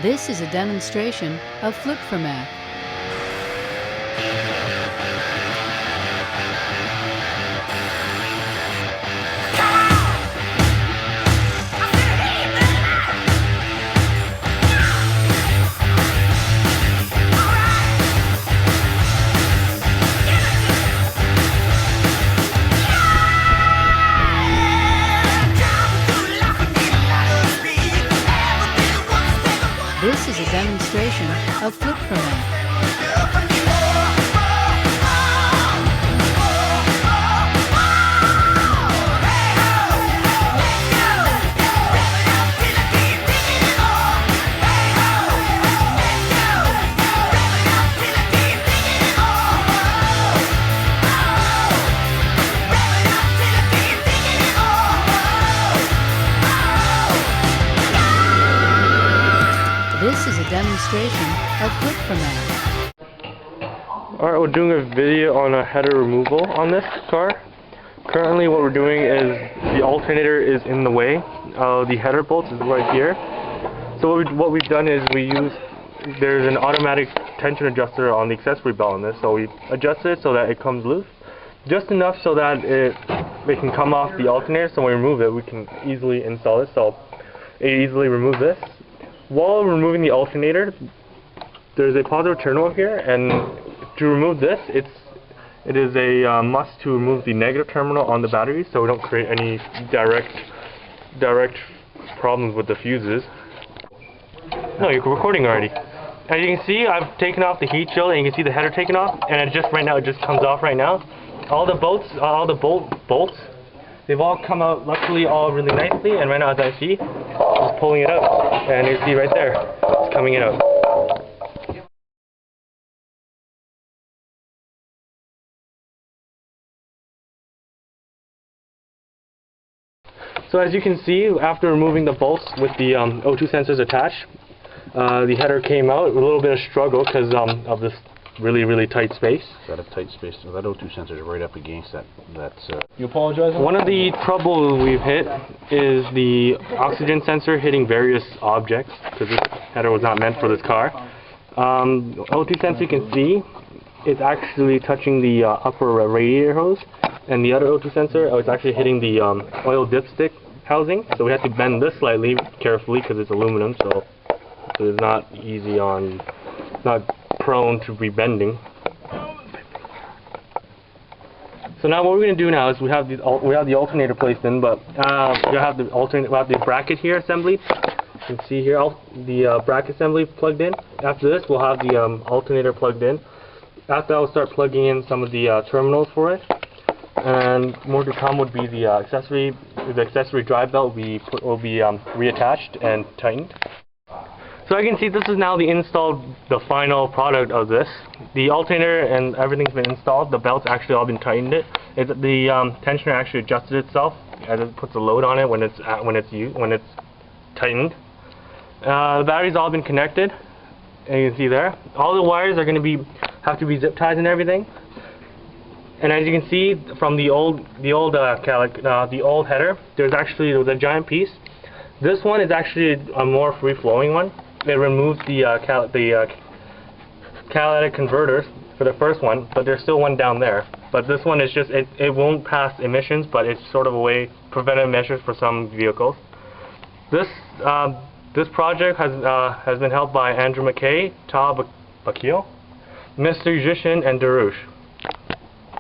This is a demonstration of flip-format. This is a demonstration of flip-format. This is a demonstration of flip-format. Alright, we're doing a video on a header removal on this car. Currently what we're doing is the alternator is in the way. The header bolts is right here. So what we've done is there's an automatic tension adjuster on the accessory belt on this. So we adjust it so that it comes loose. Just enough so that it can come off the alternator, so when we remove it we can easily install it. So easily remove this. While removing the alternator, there's a positive terminal here, and to remove this, it is a must to remove the negative terminal on the battery, so we don't create any direct problems with the fuses. No, you're recording already. As you can see, I've taken off the heat shield, and you can see the header taken off, and right now it just comes off right now. All the bolts, they've all come out luckily all really nicely, and right now as I see, just pulling it out, and you see right there, it's coming out. So as you can see, after removing the bolts with the O2 sensors attached, the header came out. A little bit of struggle because of this really tight space. Got a tight space. So that O2 sensor is right up against that. You apologize? One of the troubles we've hit is the oxygen sensor hitting various objects, because this header was not meant for this car. O2 sensor, you can see, it's actually touching the upper radiator hose, and the other O2 sensor, it's actually hitting the oil dipstick housing. So we have to bend this slightly carefully because it's aluminum, so it's not not prone to rebending. So now what we're going to do now is we have the alternator placed in, but we have the bracket here assembly. You can see here the bracket assembly plugged in. After this, we'll have the alternator plugged in. After that, we'll start plugging in some of the terminals for it. And more to come would be the accessory drive belt will be reattached and tightened. So I can see this is now the final product of this. The alternator and everything's been installed. The belt's actually all been tightened. The tensioner actually adjusted itself as it puts a load on it when it's tightened. The battery's all been connected, and you can see there. All the wires are going to have to be zip ties and everything. And as you can see from the old header, there was a giant piece. This one is actually a more free-flowing one. It removes the catalytic converters for the first one, but there's still one down there. But this one is just, it won't pass emissions, but it's sort of a way, preventive measures for some vehicles. This project has been helped by Andrew McKay, Todd Bakil, Mr. Yushin, and Darush.